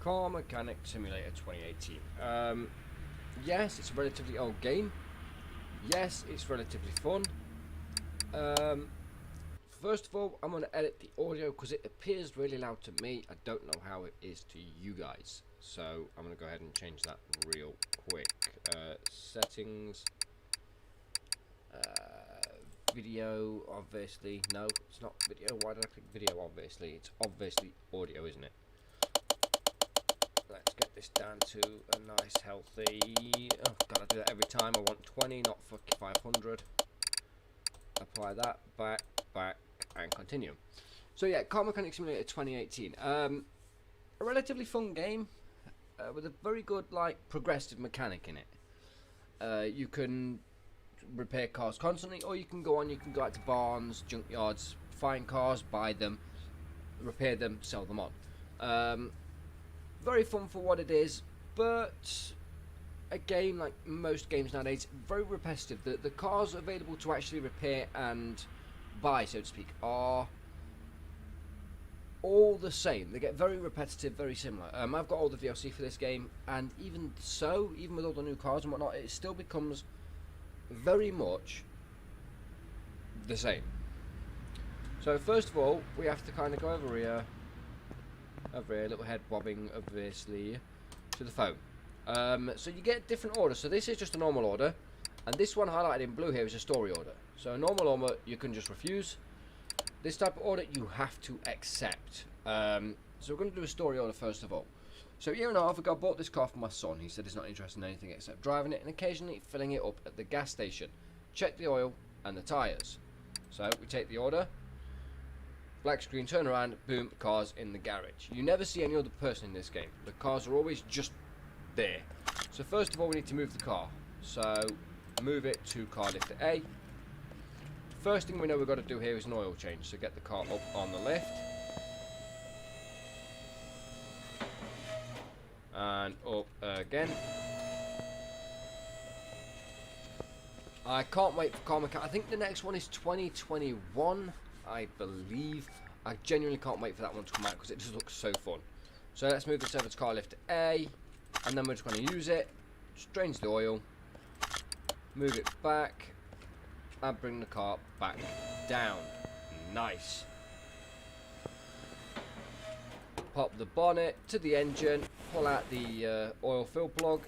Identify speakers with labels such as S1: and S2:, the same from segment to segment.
S1: Car Mechanic Simulator 2018. Yes, it's a relatively old game. Yes, it's relatively fun. First of all, I'm going to edit the audio because it appears really loud to me. I don't know how it is to you guys. So I'm going to go ahead and change that real quick. Settings. Video, obviously. No, it's not video. Why did I click video, obviously? It's obviously audio, isn't it? Let's get this down to a nice healthy... Oh, gotta do that every time. I want 20, not 500. Apply that, back, and continue. So yeah, Car Mechanic Simulator 2018. A relatively fun game with a very good, like, progressive mechanic in it. You can repair cars constantly, or you can go out to barns, junkyards, find cars, buy them, repair them, sell them on. Very fun for what it is, but a game like most games nowadays, very repetitive. The cars available to actually repair and buy, so to speak, are all the same. They get very repetitive, very similar. I've got all the DLC for this game, and even so, even with all the new cars and whatnot, it still becomes very much the same. So first of all, we have to kind of go over here, little head bobbing, obviously, to the phone. So you get different orders. So this is just a normal order, and this one highlighted in blue here is a story order. So a normal order you can just refuse. This type of order you have to accept. So we're going to do a story order first of all. So here and now, I bought this car for my son. He said he's not interested in anything except driving it and occasionally filling it up at the gas station. Check the oil and the tyres. So we take the order. Black screen, turn around, boom, car's in the garage. You never see any other person in this game. The cars are always just there. So first of all, we need to move the car. So move it to car lifter A. First thing we know we've got to do here is an oil change. So get the car up on the lift. And up again. I can't wait for Car Mechanic. I think the next one is 2021, I believe. I genuinely can't wait for that one to come out because it just looks so fun. So let's move this over to car lifter A, and then we're just going to use it. Just drains the oil, move it back, and bring the car back down. Nice. Pop the bonnet to the engine, pull out the oil fill plug,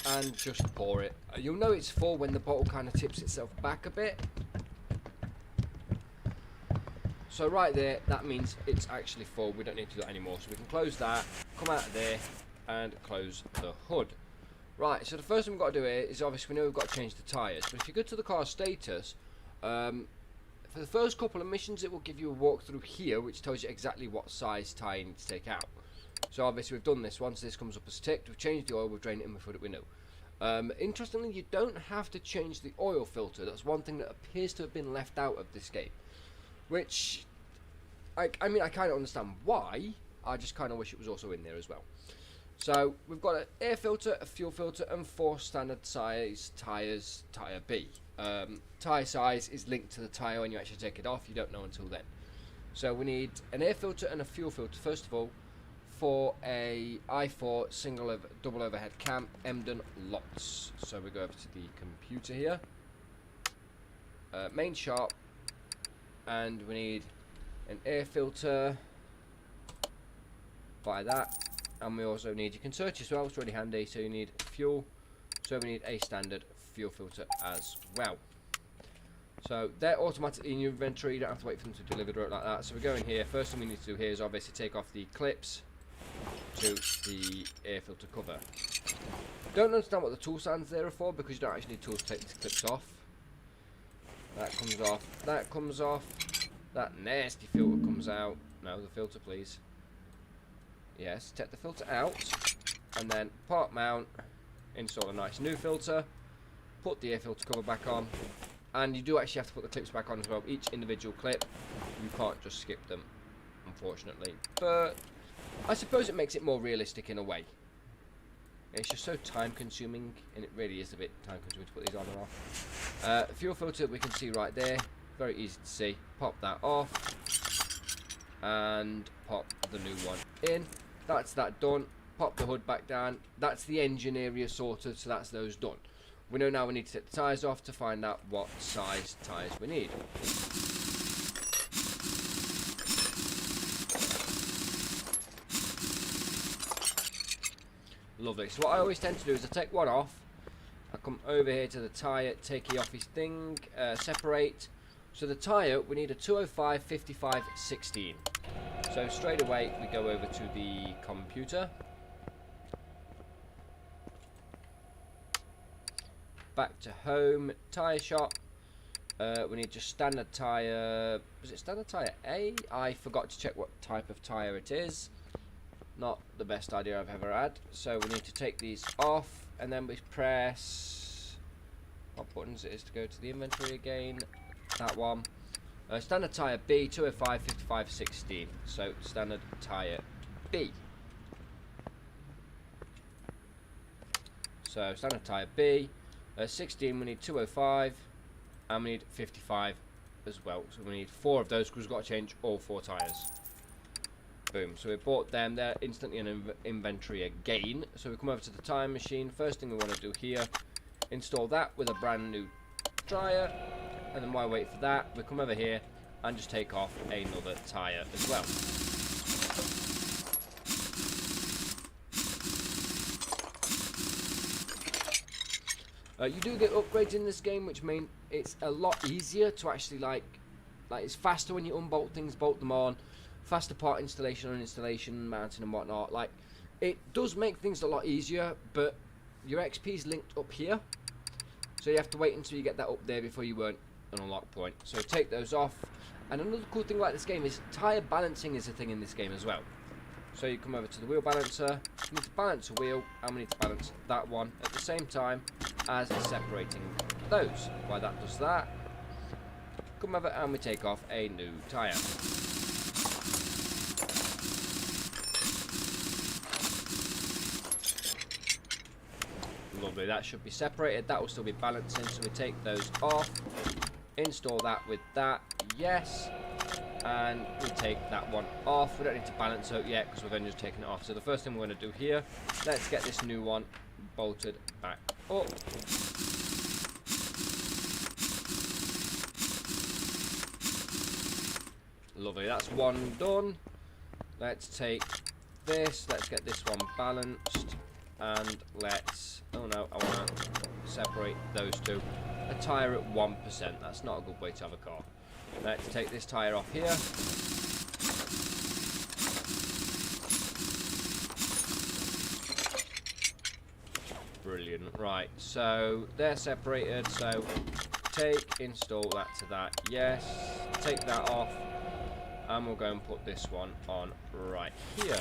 S1: and just pour it. You'll know it's full when the bottle kind of tips itself back a bit. So right there, that means it's actually full. We don't need to do that anymore. So we can close that, come out of there, and close the hood. Right, so the first thing we've got to do here is obviously we know we've got to change the tyres. But if you go to the car status, for the first couple of missions, it will give you a walkthrough here, which tells you exactly what size tyre you need to take out. So obviously we've done this. Once this comes up as ticked, we've changed the oil, we've drained it, and we've put it we know. Interestingly, you don't have to change the oil filter. That's one thing that appears to have been left out of this game. Which, I mean, I kind of understand why. I just kind of wish it was also in there as well. So we've got an air filter, a fuel filter, and 4 standard size tyres, tyre B. Tyre size is linked to the tyre when you actually take it off. You don't know until then. So we need an air filter and a fuel filter first of all for a i4 double overhead cam Emden lots. So we go over to the computer here, main shop, and we need an air filter. Buy that. And we also need, you can search as well, it's really handy. So you need fuel, so we need a standard fuel filter as well. So they're automatically in your inventory, you don't have to wait for them to deliver it like that. So we go in here, first thing we need to do here is obviously take off the clips to the air filter cover. Don't understand what the tool stands there are for, because you don't actually need tools to take these clips off. That comes off, that comes off, that nasty filter comes out. No, the filter please. Yes, take the filter out, and then part mount, install a nice new filter, put the air filter cover back on, and you do actually have to put the clips back on as well. Each individual clip, you can't just skip them, unfortunately. But I suppose it makes it more realistic in a way. It's just so time consuming, and it really is a bit time consuming to put these on and off. Fuel filter we can see right there, very easy to see. Pop that off, and pop the new one in. That's that done. pop the hood back down. That's the engine area sorted, so that's those done. We know now we need to take the tyres off to find out what size tyres we need. Lovely. So what I always tend to do is I take one off, I come over here to the tyre, take it off his thing, separate. So the tyre, we need a 205, 55, 16. So straight away we go over to the computer. Back to home, tyre shop. We need just standard tyre. Was it standard tyre A? I forgot to check what type of tyre it is. Not the best idea I've ever had. So we need to take these off, and then we press what buttons it is to go to the inventory again. That one. Standard tyre B, 205, 55, 16. So standard tyre B. So standard tyre B. 16 we need 205, and we need 55 as well. So we need 4 of those because we've got to change all 4 tyres. Boom. So we bought them. They're instantly in inventory again. So we come over to the tyre machine. First thing we want to do here, install that with a brand new tyre. And then while I wait for that, we come over here and just take off another tyre as well. You do get upgrades in this game, which mean it's a lot easier to actually like it's faster when you unbolt things, bolt them on, faster part installation, uninstallation, mounting and whatnot. Like, it does make things a lot easier, but your XP is linked up here, so you have to wait until you get that up there before you earn an unlock point. So take those off. And another cool thing about this game is tyre balancing is a thing in this game as well. So you come over to the wheel balancer, you need to balance a wheel, and we need to balance that one at the same time as separating those. While that does that, come over and we take off a new tyre. Lovely, that should be separated, that will still be balancing, so we take those off, install that with that, yes. And we take that one off. We don't need to balance out yet because we've only just taken it off. So the first thing we're going to do here, let's get this new one bolted back up. Lovely, that's one done. Let's take this, let's get this one balanced, and let's, oh no, I want to separate those two. A tyre at 1%, that's not a good way to have a car. Let's take this tyre off here. Brilliant. Right, so they're separated, so install that to that, yes. Take that off, and we'll go and put this one on right here.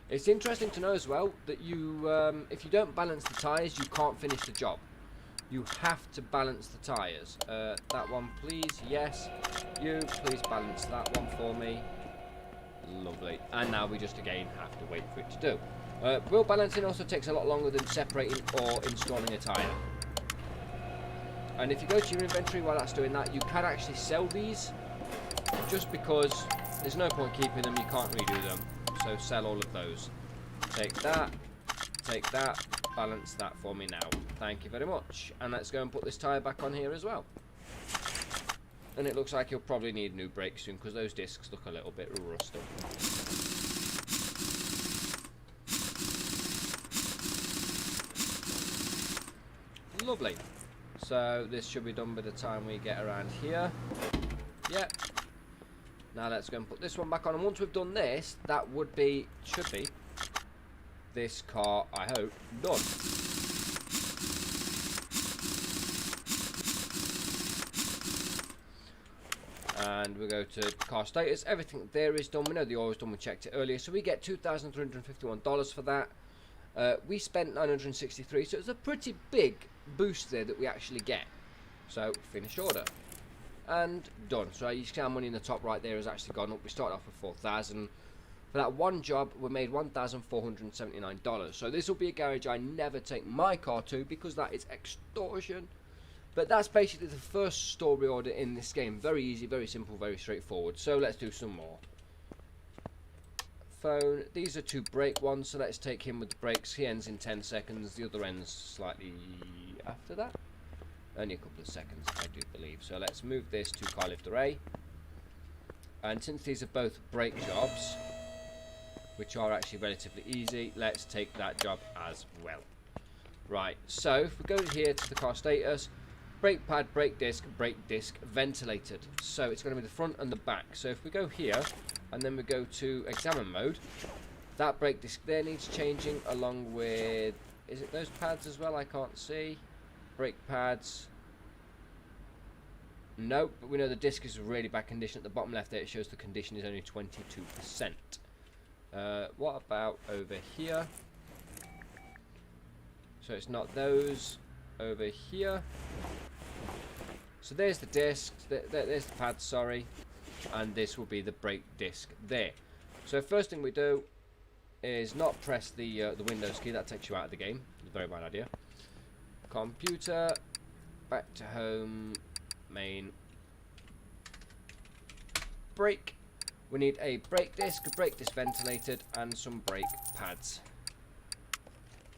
S1: It's interesting to know as well that you, if you don't balance the tyres, you can't finish the job. You have to balance the tyres. That one, please. Yes. You, please balance that one for me. Lovely. And now we just, again, have to wait for it to do. Wheel balancing also takes a lot longer than separating or installing a tyre. And if you go to your inventory while that's doing that, you can actually sell these. Just because there's no point keeping them, you can't redo them. So sell all of those. Take that, balance that for me now. Thank you very much. And let's go and put this tyre back on here as well. And it looks like you'll probably need new brakes soon because those discs look a little bit rusty. Lovely. So this should be done by the time we get around here. Yep. Now let's go and put this one back on, and once we've done this, that should be this car, I hope, done. And we go to car status, everything there is done. We know the oil is done, we checked it earlier, so we get $2,351 for that. We spent $963, so it's a pretty big boost there that we actually get. So, finish order. And done. So you see our money in the top right there has actually gone up. We started off with 4,000. For that one job, we made $1,479. So this will be a garage I never take my car to because that is extortion. But that's basically the first story order in this game. Very easy, very simple, very straightforward. So let's do some more. Phone. These are 2 break ones, so let's take him with the brakes. He ends in 10 seconds. The other ends slightly after that. Only a couple of seconds, I do believe. So let's move this to car lifter A. And since these are both brake jobs, which are actually relatively easy, let's take that job as well. Right, so if we go here to the car status, brake pad, brake disc, ventilated. So it's going to be the front and the back. So if we go here, and then we go to examine mode, that brake disc there needs changing along with, is it those pads as well? I can't see. Brake pads. No, but we know the disc is really bad condition. At the bottom left there it shows the condition is only 22%. What about over here? So it's not those. Over here. So there's the disc, there's the pad, sorry. And this will be the brake disc there. So first thing we do is not press the Windows key. That takes you out of the game. It's a very bad idea. Computer, back to home, main, brake. We need a brake disc ventilated, and some brake pads.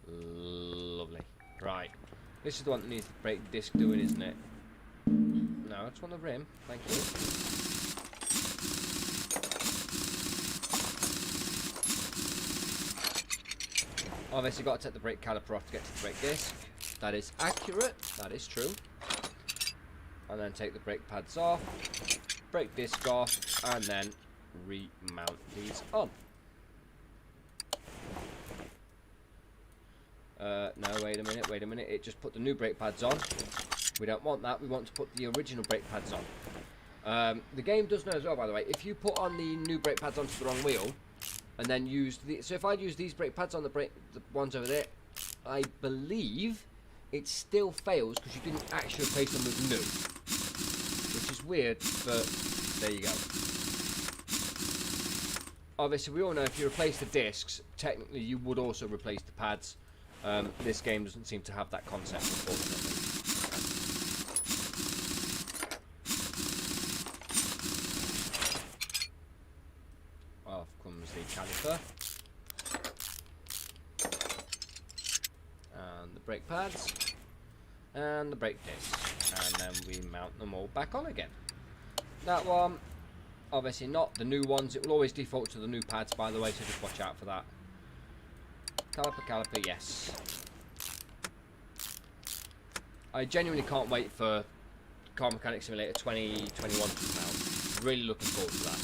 S1: Lovely. Right. This is the one that needs the brake disc doing, isn't it? No, I just want the rim. Thank you. Obviously, got to take the brake caliper off to get to the brake disc. That is accurate. That is true. And then take the brake pads off, brake disc off, and then remount these on. No, wait a minute. It just put the new brake pads on. We don't want that. We want to put the original brake pads on. The game does know as well, by the way, if you put on the new brake pads onto the wrong wheel, and then use the... So if I use these brake pads on the ones over there, I believe it still fails because you didn't actually replace them with new. Which is weird, but there you go. Obviously, we all know if you replace the discs, technically you would also replace the pads. This game doesn't seem to have that concept, unfortunately. Off comes the caliper. And the brake pads. And the brake disc. And then we mount them all back on again. That one, obviously not the new ones. It will always default to the new pads, by the way, so just watch out for that. Caliper, yes. I genuinely can't wait for Car Mechanic Simulator 2021 to come out. Really looking forward to that.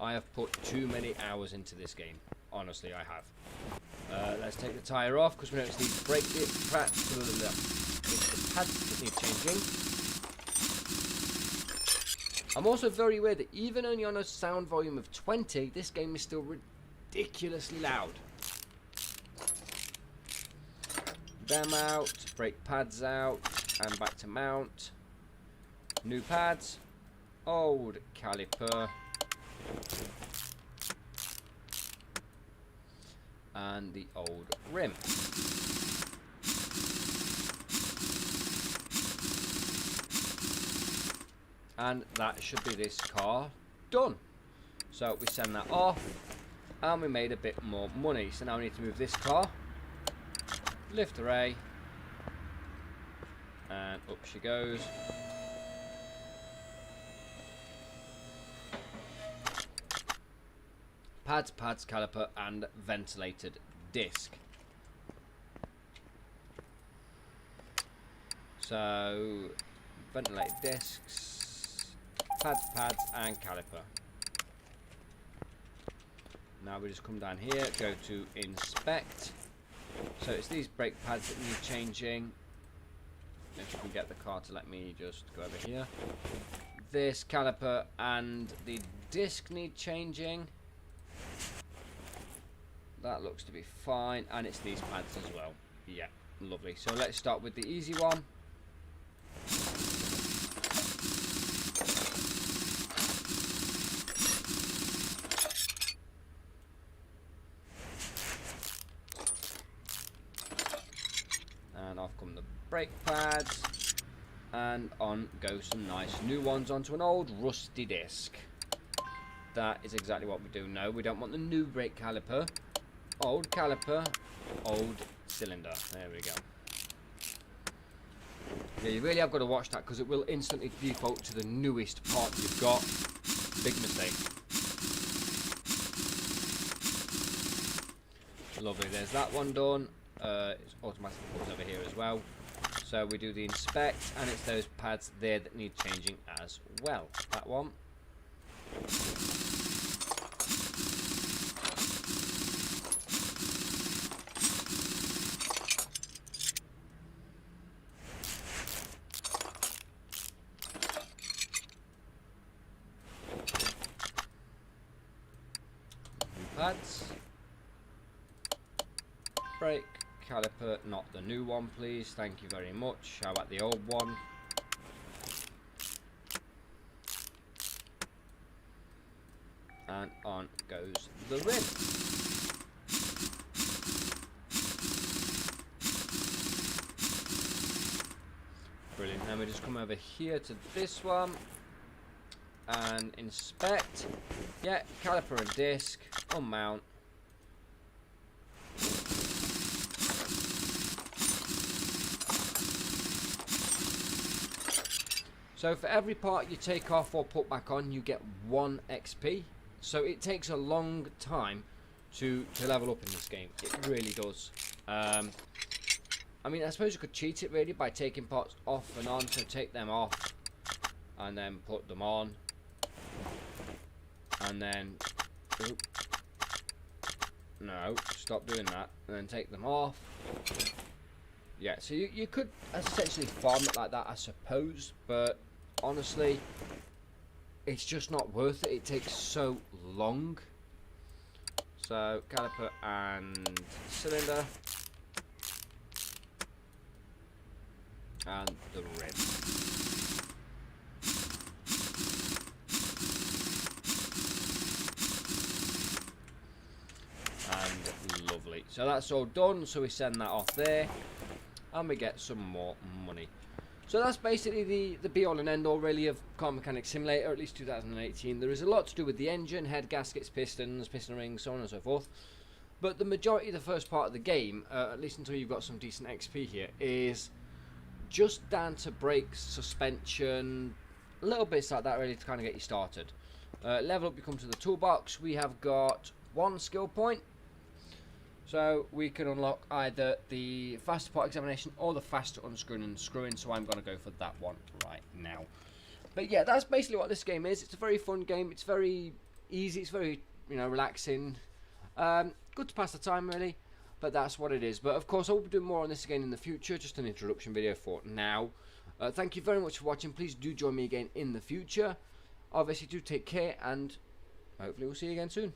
S1: I have put too many hours into this game. Honestly, I have. Let's take the tyre off because we know it's these brake pads. It's the pads that need changing. I'm also very aware that even only on a sound volume of 20, this game is still ridiculously loud. Them out, brake pads out, and back to mount. New pads, old caliper, and the old rim. And that should be this car done. So we send that off, and we made a bit more money. So now we need to move this car, lift array, and up she goes. Pads, caliper, and ventilated disc. So ventilated discs, pads, and caliper. Now we just come down here, go to inspect. So it's these brake pads that need changing. If you can get the car to let me just go over here. This caliper and the disc need changing. That looks to be fine, and it's these pads as well. Yeah, lovely. So let's start with the easy one. brake pads, and on go some nice new ones onto an old rusty disc. That is exactly what we do now. We don't want the new brake caliper. Old caliper, old cylinder. There we go. Yeah, you really have got to watch that because it will instantly default to the newest part you've got. Big mistake. Lovely, there's that one done. It's automatically comes over here as well. So we do the inspect, and it's those pads there that need changing as well. That one. Pads. Brake caliper, not the new one please, thank you very much. How about the old one? And on goes the rim. Brilliant. Then we just come over here to this one and inspect. Yeah, caliper and disc, unmount. So for every part you take off or put back on, you get 1 XP. So it takes a long time to level up in this game. It really does. I mean, I suppose you could cheat it really by taking parts off and on. So take them off and then put them on. And then... no, stop doing that. And then take them off. Yeah, so you could essentially farm it like that, I suppose. But honestly, it's just not worth it. It takes so long. So caliper and cylinder and the rim. And lovely. So that's all done. So we send that off there, and we get some more money. So that's basically the be all and end all really of Car Mechanic Simulator, at least 2018. There is a lot to do with the engine, head gaskets, pistons, piston rings, so on and so forth. But the majority of the first part of the game, at least until you've got some decent XP here, is just down to brakes, suspension, little bits like that really to kind of get you started. Level up, you come to the toolbox. We have got 1 skill point. So we can unlock either the faster part examination or the faster unscrewing and screwing. So I'm going to go for that one right now. But yeah, that's basically what this game is. It's a very fun game. It's very easy. It's very, relaxing. Good to pass the time really. But that's what it is. But of course, I will be doing more on this again in the future. Just an introduction video for now. Thank you very much for watching. Please do join me again in the future. Obviously, do take care, and hopefully we'll see you again soon.